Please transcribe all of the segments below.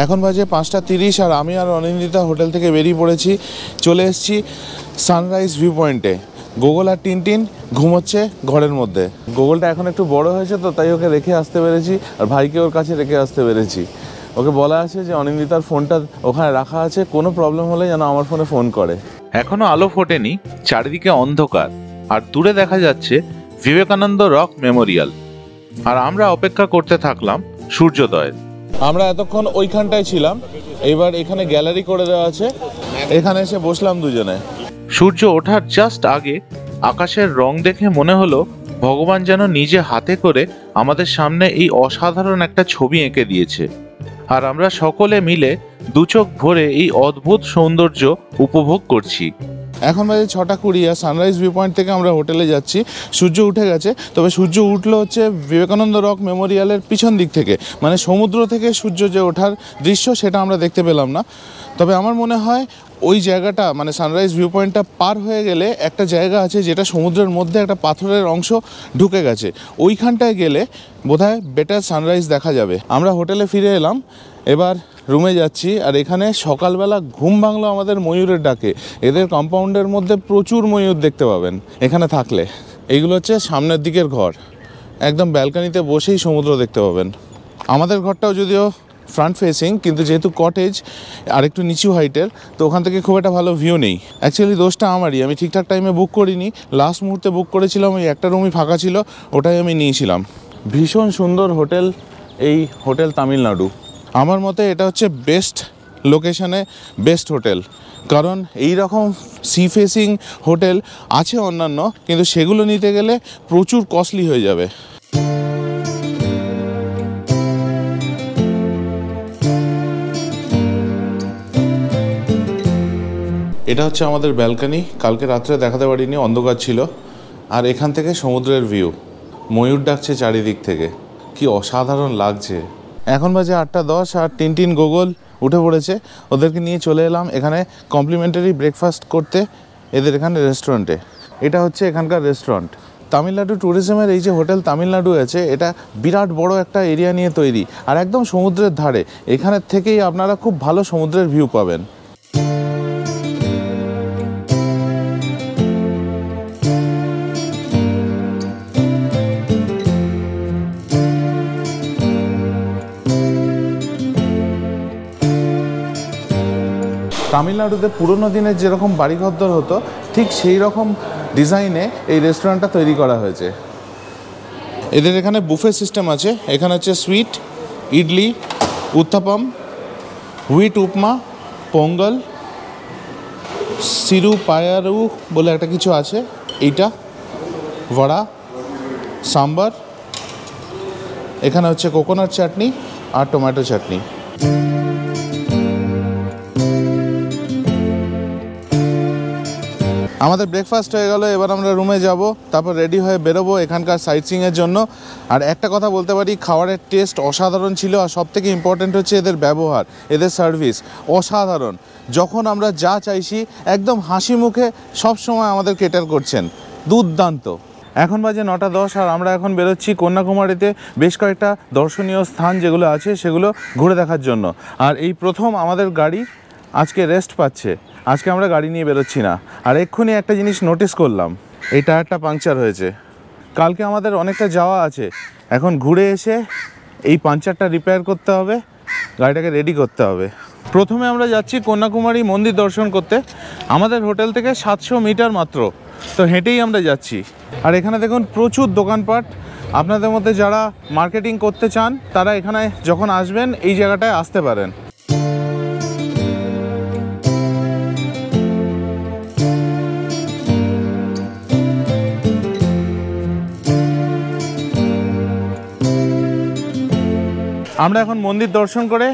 এখন বাজে 5:30 আর আমি আর অনিন্দিতা হোটেল থেকে বেরিয়ে পড়েছি, চলে এসেছি সানরাইজ ভিউ পয়েন্টে। গোগল আর টিনটিন ঘুমোচ্ছে ঘরের মধ্যে। গোগলটা এখন একটু বড় হয়েছে তো তাই ওকে রেখে আসতে পেরেছি, আর ভাইকে ওর কাছে রেখে আসতে পেরেছি। ওকে বলা আছে যে অনিন্দিতার ফোনটা ওখানে রাখা আছে, কোনো প্রবলেম হলে যেন আমার ফোনে ফোন করে। এখনো আলো ফোটেনি, চারিদিকে অন্ধকার, আর দূরে দেখা যাচ্ছে বিবেকানন্দ রক মেমোরিয়াল। আর আমরা অপেক্ষা করতে থাকলাম সূর্যোদয়ের। আমরা এতক্ষণ ওইখানটায় ছিলাম, এবার এখানে গ্যালারি করে দেওয়া আছে, এখানে এসে বসলাম দুজনে। সূর্য ওঠার জাস্ট আগে আকাশের রং দেখে মনে হলো ভগবান যেন নিজে হাতে করে আমাদের সামনে এই অসাধারণ একটা ছবি এঁকে দিয়েছে। আর আমরা সকলে মিলে দু চোখ ভরে এই অদ্ভুত সৌন্দর্য উপভোগ করছি। এখন বাজে 6:20 আর সানরাইজ ভিউ পয়েন্ট থেকে আমরা হোটেলে যাচ্ছি। সূর্য উঠে গেছে, তবে সূর্য উঠলো হচ্ছে বিবেকানন্দ রক মেমোরিয়ালের পিছন দিক থেকে, মানে সমুদ্র থেকে সূর্য যে ওঠার দৃশ্য সেটা আমরা দেখতে পেলাম না। তবে আমার মনে হয় ওই জায়গাটা মানে সানরাইজ ভিউ পয়েন্টটা পার হয়ে গেলে একটা জায়গা আছে যেটা সমুদ্রের মধ্যে একটা পাথরের অংশ ঢুকে গেছে, ওইখানটায় গেলে বোধহয় বেটার সানরাইজ দেখা যাবে। আমরা হোটেলে ফিরে এলাম, এবার রুমে যাচ্ছি। আর এখানে সকালবেলা ঘুম ভাঙলো আমাদের ময়ূরের ডাকে। এদের কম্পাউন্ডের মধ্যে প্রচুর ময়ূর দেখতে পাবেন এখানে থাকলে। এইগুলো হচ্ছে সামনের দিকের ঘর, একদম ব্যালকানিতে বসেই সমুদ্র দেখতে পাবেন। আমাদের ঘরটাও যদিও ফ্রন্ট ফেসিং, কিন্তু যেহেতু কটেজ আর একটু নিচু হাইটের, তো ওখান থেকে খুব একটা ভালো ভিউ নেই। অ্যাকচুয়ালি দোষটা আমারই, আমি ঠিকঠাক টাইমে বুক করিনি, লাস্ট মুহূর্তে বুক করেছিলাম, ওই একটা রুমই ফাঁকা ছিল, ওটাই আমি নিয়েছিলাম। ভীষণ সুন্দর হোটেল এই হোটেল তামিলনাড়ু। আমার মতে এটা হচ্ছে বেস্ট লোকেশনে বেস্ট হোটেল, কারণ এই রকম সি ফেসিং হোটেল আছে অন্যান্য, কিন্তু সেগুলো নিতে গেলে প্রচুর কস্টলি হয়ে যাবে। এটা হচ্ছে আমাদের ব্যালকানি, কালকে রাত্রে দেখাতে পারিনি, অন্ধকার ছিল। আর এখান থেকে সমুদ্রের ভিউ, ময়ূর ডাকছে চারিদিক থেকে, কি অসাধারণ লাগছে। এখন বাজে 8:10 আর টিনটিন গোগল উঠে পড়েছে, ওদেরকে নিয়ে চলে এলাম এখানে কমপ্লিমেন্টারি ব্রেকফাস্ট করতে এদের এখানে রেস্টুরেন্টে। এটা হচ্ছে এখানকার রেস্টুরেন্ট। তামিলনাড়ু ট্যুরিজমের এই যে হোটেল তামিলনাড়ু আছে, এটা বিরাট বড় একটা এরিয়া নিয়ে তৈরি, আর একদম সমুদ্রের ধারে। এখানের থেকেই আপনারা খুব ভালো সমুদ্রের ভিউ পাবেন। তামিলনাড়ুতে পুরনো দিনের যেরকম বাড়িঘরদর হতো, ঠিক সেই রকম ডিজাইনে এই রেস্টুরেন্টটা তৈরি করা হয়েছে। এদের এখানে বুফে সিস্টেম আছে। এখানে হচ্ছে সুইট, ইডলি, উত্তাপাম, হুইট উপমা, পোঙ্গল, সিরু পায়ারু বলে একটা কিছু আছে, এইটা বড়া, সাম্বার, এখানে হচ্ছে কোকোনাট চাটনি আর টমেটো চাটনি। আমাদের ব্রেকফাস্ট হয়ে গেল, এবার আমরা রুমে যাব, তারপর রেডি হয়ে বেরোবো এখানকার সাইট সিইংয়ের জন্য। আর একটা কথা বলতে পারি, খাবারের টেস্ট অসাধারণ ছিল, আর সবথেকে ইম্পর্ট্যান্ট হচ্ছে এদের ব্যবহার, এদের সার্ভিস অসাধারণ। যখন আমরা যা চাইছি একদম হাসি মুখে সবসময় আমাদের কেটার করছেন, দুর্দান্ত। এখন বাজে 9:10 আর আমরা এখন বেরোচ্ছি কন্যাকুমারীতে বেশ কয়েকটা দর্শনীয় স্থান যেগুলো আছে সেগুলো ঘুরে দেখার জন্য। আর এই প্রথম আমাদের গাড়ি আজকে রেস্ট পাচ্ছে, আজকে আমরা গাড়ি নিয়ে বেরোচ্ছি না। আর এক্ষুনি একটা জিনিস নোটিস করলাম, এই টায়ারটা পাংচার হয়েছে। কালকে আমাদের অনেকটা যাওয়া আছে, এখন ঘুরে এসে এই পাংচারটা রিপেয়ার করতে হবে, গাড়িটাকে রেডি করতে হবে। প্রথমে আমরা যাচ্ছি কন্যাকুমারী মন্দির দর্শন করতে, আমাদের হোটেল থেকে 700 মিটার মাত্র, তো হেঁটেই আমরা যাচ্ছি। আর এখানে দেখুন প্রচুর দোকানপাট, আপনাদের মধ্যে যারা মার্কেটিং করতে চান তারা এখানে যখন আসবেন এই জায়গাটায় আসতে পারেন। আমরা এখন মন্দির দর্শন করে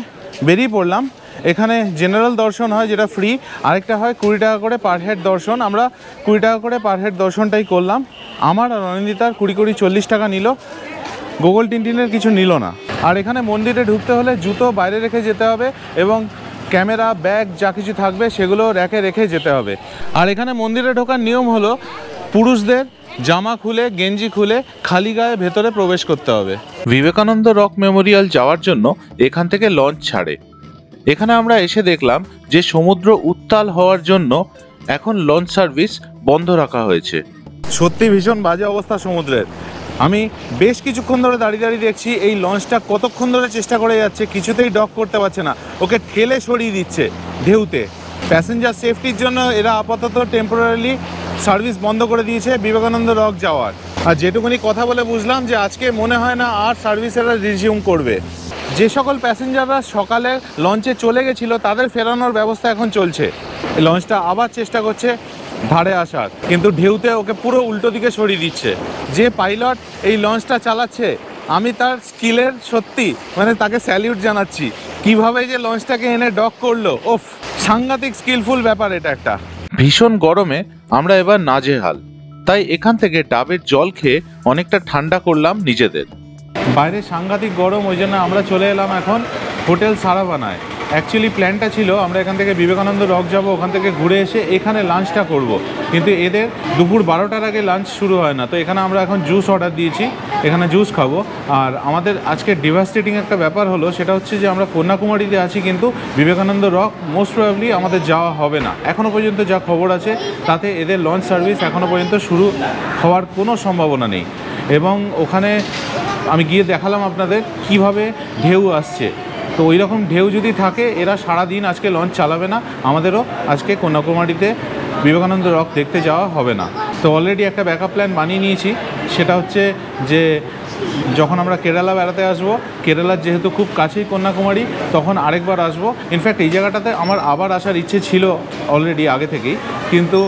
বেরিয়ে পড়লাম। এখানে জেনারেল দর্শন হয় যেটা ফ্রি, আরেকটা হয় 20 টাকা করে পার হেড দর্শন। আমরা 20 টাকা করে পার হেড দর্শনটাই করলাম। আমার আর অনিন্দিতার 40 টাকা নিল, গোগল টিনটিনের কিছু নিল না। আর এখানে মন্দিরে ঢুকতে হলে জুতো বাইরে রেখে যেতে হবে এবং ক্যামেরা ব্যাগ যা কিছু থাকবে সেগুলো র্যাকে রেখে যেতে হবে। আর এখানে মন্দিরে ঢোকার নিয়ম হলো পুরুষদের জামা খুলে গেঞ্জি খুলে খালি গায়ে ভেতরে প্রবেশ করতে হবে। বিবেকানন্দ রক মেমোরিয়াল যাওয়ার জন্য এখান থেকে লঞ্চ ছাড়ে। এখানে আমরা এসে দেখলাম যে সমুদ্র উত্তাল হওয়ার জন্য এখন লঞ্চ সার্ভিস বন্ধ রাখা হয়েছে। সত্যি ভীষণ বাজে অবস্থা সমুদ্রের। আমি বেশ কিছুক্ষণ ধরে দাঁড়িয়ে দাঁড়িয়ে দেখছি এই লঞ্চটা কতক্ষণ ধরে চেষ্টা করে যাচ্ছে, কিছুতেই ডক করতে পারছে না, ওকে ঠেলে সরিয়ে দিচ্ছে ঢেউতে। প্যাসেঞ্জার সেফটির জন্য এরা আপাতত টেম্পোরারিলি সার্ভিস বন্ধ করে দিয়েছে বিবেকানন্দ রক যাওয়ার। আর যেটুকুনি কথা বলে বুঝলাম যে আজকে মনে হয় না আর সার্ভিস এরা রিজিউম করবে। যে সকল প্যাসেঞ্জাররা সকালে লঞ্চে চলে গেছিলো তাদের ফেরানোর ব্যবস্থা এখন চলছে। এই লঞ্চটা আবার চেষ্টা করছে ধারে আসার, কিন্তু ঢেউতে ওকে পুরো উল্টো দিকে সরিয়ে দিচ্ছে। যে পাইলট এই লঞ্চটা চালাচ্ছে আমি তার স্কিলের সত্যি তাকে স্যালিউট জানাচ্ছি। কিভাবে যে লঞ্চটাকে এনে ডক করলো, ওফ, সাংঘাতিক স্কিলফুল ব্যাপার এটা একটা। ভীষণ গরমে আমরা এবার নাজেহাল, তাই এখান থেকে ডাবের জল খেয়ে অনেকটা ঠান্ডা করলাম নিজেদের। বাইরে সাংঘাতিক গরম, ওই জন্য আমরা চলে এলাম এখন হোটেল সারাভানায়। অ্যাকচুয়ালি প্ল্যানটা ছিল আমরা এখান থেকে বিবেকানন্দ রক যাব, ওখান থেকে ঘুরে এসে এখানে লাঞ্চটা করব, কিন্তু এদের দুপুর 12টার আগে লাঞ্চ শুরু হয় না। তো এখানে আমরা এখন জুস অর্ডার দিয়েছি, এখানে জুস খাবো। আর আমাদের আজকে ডিভাস্টেটিং একটা ব্যাপার হলো, সেটা হচ্ছে যে আমরা কন্যাকুমারীতে আছি, কিন্তু বিবেকানন্দ রক মোস্ট প্রবাবলি আমাদের যাওয়া হবে না। এখনও পর্যন্ত যা খবর আছে তাতে এদের লঞ্চ সার্ভিস এখনও পর্যন্ত শুরু হওয়ার কোনো সম্ভাবনা নেই। এবং ওখানে আমি গিয়ে দেখালাম আপনাদের কিভাবে ঢেউ আসছে। তো ওই রকম ঢেউ যদি থাকে এরা সারাদিন আজকে লঞ্চ চালাবে না, আমাদেরও আজকে কন্যাকুমারীতে বিবেকানন্দ রক দেখতে যাওয়া হবে না। তো অলরেডি একটা ব্যাকআপ প্ল্যান বানিয়ে নিয়েছি, সেটা হচ্ছে যে যখন আমরা কেরালা বেড়াতে আসবো, কেরালার যেহেতু খুব কাছেই কন্যাকুমারী, তখন আরেকবার আসবো। ইনফ্যাক্ট এই জায়গাটাতে আমার আবার আসার ইচ্ছে ছিল অলরেডি আগে থেকেই, কিন্তু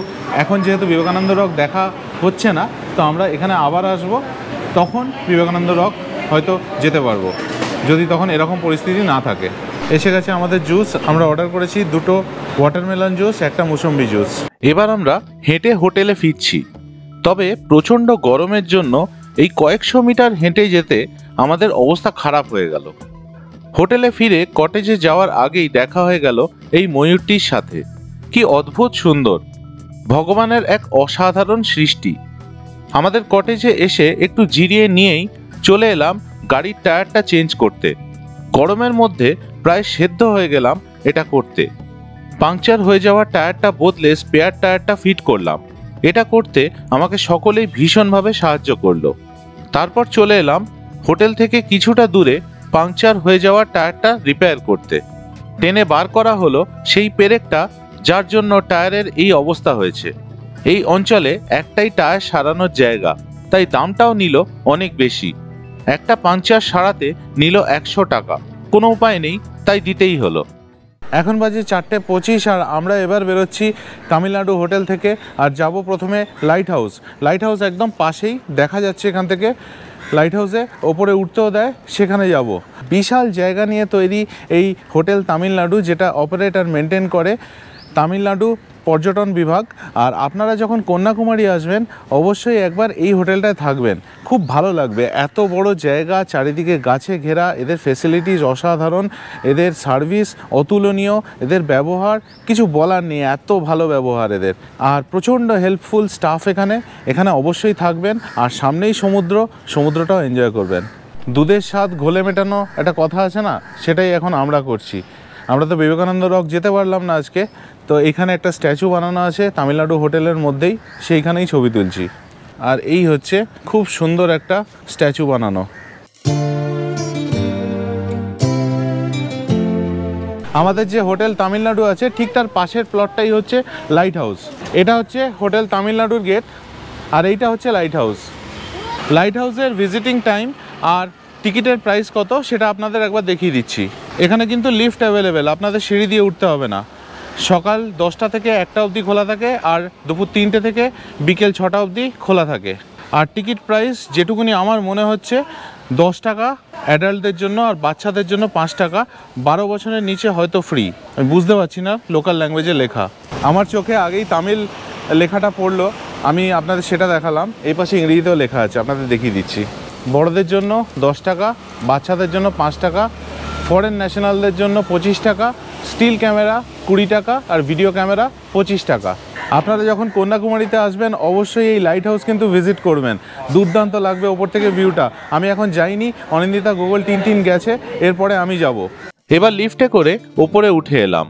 এখন যেহেতু বিবেকানন্দ রক দেখা হচ্ছে না, তো আমরা এখানে আবার আসবো, তখন বিবেকানন্দ রক হয়তো যেতে পারবো, যদি তখন এরকম পরিস্থিতি না থাকে। এসে গেছে আমাদের জুস, আমরা অর্ডার করেছি 2টো ওয়াটারমেলন জুস, একটা মুসম্বি জুস। এবার আমরা হেঁটে হোটেলে ফিরছি, তবে প্রচণ্ড গরমের জন্য এই কয়েকশো মিটার হেঁটে যেতে আমাদের অবস্থা খারাপ হয়ে গেল। হোটেলে ফিরে কটেজে যাওয়ার আগেই দেখা হয়ে গেল এই ময়ূরটির সাথে। কি অদ্ভুত সুন্দর, ভগবানের এক অসাধারণ সৃষ্টি। আমাদের কটেজে এসে একটু জিরিয়ে নিয়েই চলে এলাম গাড়ির টায়ারটা চেঞ্জ করতে। গরমের মধ্যে প্রায় সেদ্ধ হয়ে গেলাম এটা করতে। পাংচার হয়ে যাওয়া টায়ারটা বদলে স্পেয়ার টায়ারটা ফিট করলাম। এটা করতে আমাকে সকলেই ভীষণভাবে সাহায্য করলো। তারপর চলে এলাম হোটেল থেকে কিছুটা দূরে পাংচার হয়ে যাওয়া টায়ারটা রিপেয়ার করতে। টেনে বার করা হলো সেই পেরেকটা, যার জন্য টায়ারের এই অবস্থা হয়েছে। এই অঞ্চলে একটাই টায়ার সারানোর জায়গা, তাই দামটাও নিল অনেক বেশি। একটা পাংচার সারাতে নিল 100 টাকা। কোনো উপায় নেই, তাই দিতেই হলো। এখন বাজে 4:25 আর আমরা এবার বেরোচ্ছি তামিলনাড়ু হোটেল থেকে, আর যাব প্রথমে লাইট হাউস। লাইট হাউস একদম পাশেই দেখা যাচ্ছে এখান থেকে। লাইট হাউসে ওপরে উঠতেও দেয়, সেখানে যাব। বিশাল জায়গা নিয়ে তৈরি এই হোটেল তামিলনাড়ু, যেটা অপারেট আর মেনটেন করে তামিলনাড়ু পর্যটন বিভাগ। আর আপনারা যখন কন্যাকুমারী আসবেন অবশ্যই একবার এই হোটেলটায় থাকবেন, খুব ভালো লাগবে। এত বড় জায়গা, চারিদিকে গাছে ঘেরা, এদের ফেসিলিটিস অসাধারণ, এদের সার্ভিস অতুলনীয়, এদের ব্যবহার কিছু বলার নেই, এত ভালো ব্যবহার এদের। আর প্রচণ্ড হেল্পফুল স্টাফ এখানে অবশ্যই থাকবেন। আর সামনেই সমুদ্র, সমুদ্রটাও এনজয় করবেন। দুধের স্বাদ ঘোলে মেটানো একটা কথা আছে না, সেটাই এখন আমরা করছি। আমরা তো বিবেকানন্দ রক যেতে পারলাম না আজকে, তো এখানে একটা স্ট্যাচু বানানো আছে তামিলনাড়ু হোটেলের মধ্যেই, সেইখানেই ছবি তুলছি। আর এই হচ্ছে খুব সুন্দর একটা স্ট্যাচু বানানো। আমাদের যে হোটেল তামিলনাড়ু আছে ঠিক তার পাশের প্লটটাই হচ্ছে লাইট হাউস। এটা হচ্ছে হোটেল তামিলনাড়ুর গেট, আর এইটা হচ্ছে লাইট হাউস। লাইট হাউসের ভিজিটিং টাইম আর টিকিটের প্রাইস কত সেটা আপনাদের একবার দেখিয়ে দিচ্ছি। এখানে কিন্তু লিফট অ্যাভেলেবেল, আপনাদের সিঁড়ি দিয়ে উঠতে হবে না। সকাল 10টা থেকে 1টা অবধি খোলা থাকে, আর দুপুর 3টে থেকে বিকেল 6টা অবধি খোলা থাকে। আর টিকিট প্রাইস যেটুকুনি আমার মনে হচ্ছে 10 টাকা অ্যাডাল্টদের জন্য, আর বাচ্চাদের জন্য 5 টাকা। 12 বছরের নিচে হয়তো ফ্রি, আমি বুঝতে পারছি না লোকাল ল্যাঙ্গুয়েজে লেখা। আমার চোখে আগেই তামিল লেখাটা পড়লো, আমি আপনাদের সেটা দেখালাম। এই পাশে ইংরেজিতেও লেখা আছে, আপনাদের দেখিয়ে দিচ্ছি। বড়দের জন্য 10 টাকা, বাচ্চাদের জন্য 5 টাকা, ফরেন ন্যাশনালদের জন্য 25 টাকা, স্টিল ক্যামেরা 20 টাকা, আর ভিডিও ক্যামেরা 25 টাকা। আপনারা যখন কন্যাকুমারীতে আসবেন অবশ্যই এই লাইট হাউস কিন্তু ভিজিট করবেন, দুর্দান্ত লাগবে ওপর থেকে ভিউটা। আমি এখন যাইনি, অনিন্দিতা গুগল টিন গেছে, এরপরে আমি যাব। এবার লিফটে করে ওপরে উঠে এলাম,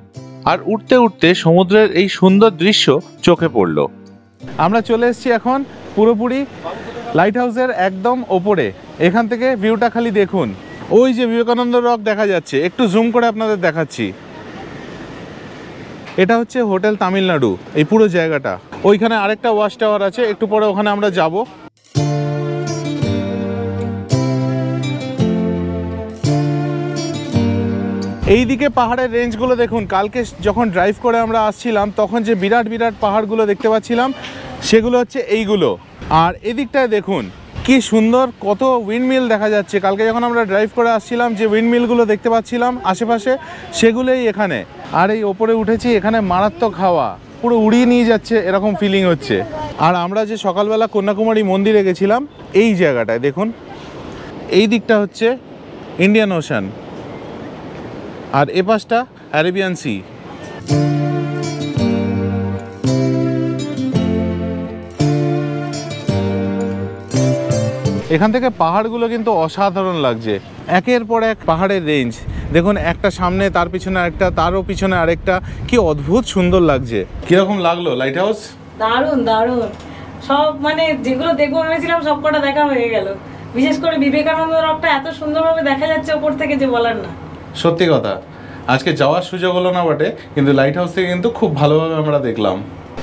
আর উঠতে উঠতে সমুদ্রের এই সুন্দর দৃশ্য চোখে পড়ল। আমরা চলে এসেছি এখন পুরোপুরি লাইট হাউসের একদম ওপরে। এখান থেকে ভিউটা খালি দেখুন, ওই যে বিবেকানন্দ রক দেখা যাচ্ছে, একটু জুম করে আপনাদের দেখাচ্ছি। এটা হচ্ছে হোটেল তামিলনাড়ু, এই পুরো জায়গাটা। ওইখানে আরেকটা ওয়াচ টাওয়ার আছে, একটু পরে ওখানে আমরা যাব। এইদিকে পাহাড়ের রেঞ্জগুলো দেখুন, কালকে যখন ড্রাইভ করে আমরা আসছিলাম তখন যে বিরাট বিরাট পাহাড়গুলো দেখতে পাচ্ছিলাম সেগুলো হচ্ছে এইগুলো। আর এদিকটায় দেখুন কি সুন্দর কত উইন্ডমিল দেখা যাচ্ছে। কালকে যখন আমরা ড্রাইভ করে আসছিলাম যে উইন্ডমিলগুলো দেখতে পাচ্ছিলাম আশেপাশে, সেগুলোই এখানে। আর এই ওপরে উঠেছি, এখানে মারাত্মক হাওয়া, পুরো উড়িয়ে নিয়ে যাচ্ছে এরকম ফিলিং হচ্ছে। আর আমরা যে সকালবেলা কন্যাকুমারী মন্দিরে গেছিলাম এই জায়গাটায় দেখুন, এই দিকটা হচ্ছে ইন্ডিয়ান ওশান আর এ পাশটা অ্যারেবিয়ান সি। এখান থেকে পাহাড়গুলো কিন্তু অসাধারণ লাগছে, একের পর এক পাহাড়ের রেঞ্জ দেখুন, একটা সামনে, তার পিছনে আরেকটা, তারও পিছনে আরেকটা, কি অদ্ভুত সুন্দর লাগছে। কিরকম লাগলো লাইট হাউস? দারুণ দারুণ, সব মানে যেগুলো দেখবো ভেবেছিলাম সব কটা দেখা হয়ে গেল। বিশেষ করে বিবেকানন্দ রকটা এত সুন্দরভাবে দেখা যাচ্ছে ওপর থেকে যে বলার না। সত্যি কথা, আজকে যাওয়ার সুযোগ হলো না বটে, কিন্তু লাইট হাউস থেকে কিন্তু খুব ভালোভাবে আমরা দেখলাম।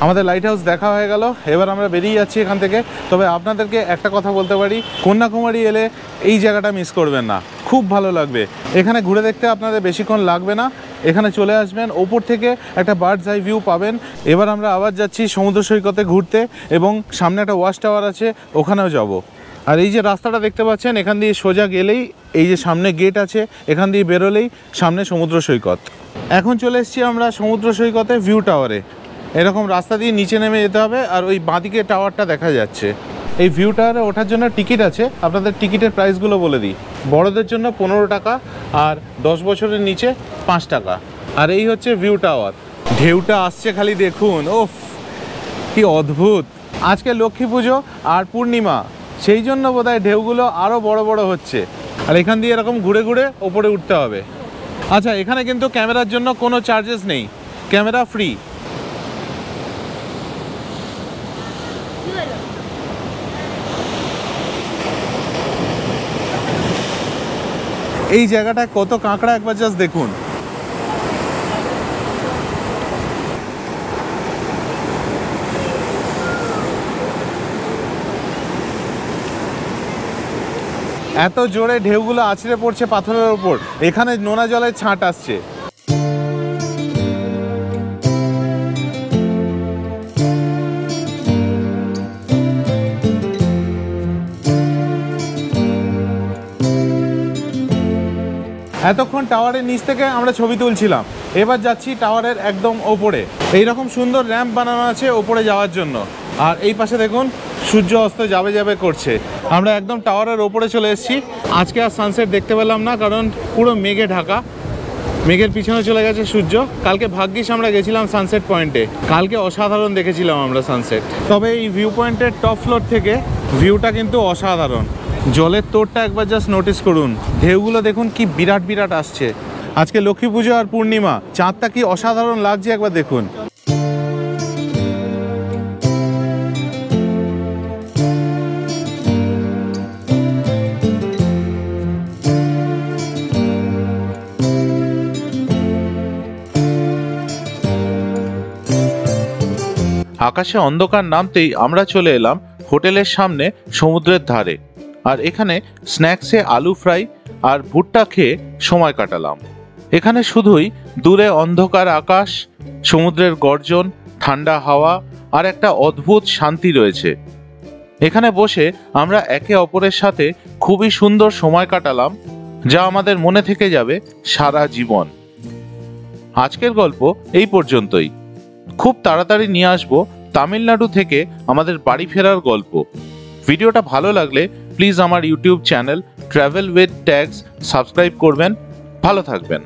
আমাদের লাইট হাউস দেখা হয়ে গেল, এবার আমরা বেরিয়ে যাচ্ছি এখান থেকে। তবে আপনাদেরকে একটা কথা বলতে পারি, কন্যাকুমারী এলে এই জায়গাটা মিস করবেন না, খুব ভালো লাগবে। এখানে ঘুরে দেখতে আপনাদের বেশিক্ষণ লাগবে না, এখানে চলে আসবেন, ওপর থেকে একটা বার্ডস আই ভিউ পাবেন। এবার আমরা আবার যাচ্ছি সমুদ্র সৈকতে ঘুরতে, এবং সামনে একটা ওয়াচ টাওয়ার আছে, ওখানেও যাব। আর এই যে রাস্তাটা দেখতে পাচ্ছেন, এখান দিয়ে সোজা গেলেই এই যে সামনে গেট আছে, এখান দিয়ে বেরোলেই সামনে সমুদ্র সৈকত। এখন চলে এসেছি আমরা সমুদ্র সৈকতে ভিউ টাওয়ারে। এরকম রাস্তা দিয়ে নিচে নেমে যেতে হবে, আর ওই বাঁদিকে টাওয়ারটা দেখা যাচ্ছে। এই ভিউ টাওয়ারে ওঠার জন্য টিকিট আছে, আপনাদের টিকিটের প্রাইসগুলো বলে দিই। বড়দের জন্য 15 টাকা, আর 10 বছরের নিচে 5 টাকা। আর এই হচ্ছে ভিউ টাওয়ার। ঢেউটা আসছে খালি দেখুন, ওফ কি অদ্ভুত। আজকে লক্ষ্মী পুজো আর পূর্ণিমা, সেই জন্য বোধহয় ঢেউগুলো আরও বড় বড় হচ্ছে। আর এখান দিয়ে এরকম ঘুরে ঘুরে ওপরে উঠতে হবে। আচ্ছা, এখানে কিন্তু ক্যামেরার জন্য কোনো চার্জেস নেই, ক্যামেরা ফ্রি। এই জায়গাটায় কত কাঁকড়া একবার জাস্ট দেখুন। এত জোরে ঢেউগুলো আছড়ে পড়ছে পাথরের ওপর, এখানে নোনা জলের ছাঁট আসছে। এতক্ষণ টাওয়ারের নিচ থেকে আমরা ছবি তুলছিলাম, এবার যাচ্ছি টাওয়ারের একদম ওপরে। এইরকম সুন্দর র্যাম্প বানানো আছে ওপরে যাওয়ার জন্য। আর এই পাশে দেখুন সূর্য অস্ত যাবে যাবে করছে। আমরা একদম টাওয়ারের ওপরে চলে এসেছি। আজকে আর সানসেট দেখতে পেলাম না, কারণ পুরো মেঘে ঢাকা, মেঘের পিছনে চলে গেছে সূর্য। কালকে ভাগ্যিস আমরা গেছিলাম সানসেট পয়েন্টে, কালকে অসাধারণ দেখেছিলাম আমরা সানসেট। তবে এই ভিউ পয়েন্টের টপ ফ্লোর থেকে ভিউটা কিন্তু অসাধারণ। জলের তোড়টা একবার জাস্ট নোটিস করুন, ঢেউগুলো দেখুন কি বিরাট বিরাট আসছে। আজকে লক্ষ্মী পুজো আর পূর্ণিমা, চাঁদটা কি অসাধারণ লাগছে একবার দেখুন। আকাশে অন্ধকার নামতেই আমরা চলে এলাম হোটেলের সামনে সমুদ্রের ধারে, আর এখানে স্ন্যাক্সে আলু ফ্রাই আর ভুট্টা খেয়ে সময় কাটালাম। এখানে শুধুই দূরে অন্ধকার আকাশ, সমুদ্রের গর্জন, ঠান্ডা হাওয়া আর একটা অদ্ভুত শান্তি রয়েছে। এখানে বসে আমরা একে অপরের সাথে খুবই সুন্দর সময় কাটালাম, যা আমাদের মনে থেকে যাবে সারা জীবন। আজকের গল্প এই পর্যন্তই। খুব তাড়াতাড়ি নিয়ে আসবো তামিলনাড়ু থেকে আমাদের বাড়ি ফেরার গল্প। ভিডিওটা ভালো লাগলে প্লিজ আমার YouTube channel travel with tags subscribe করবেন। ভালো থাকবেন।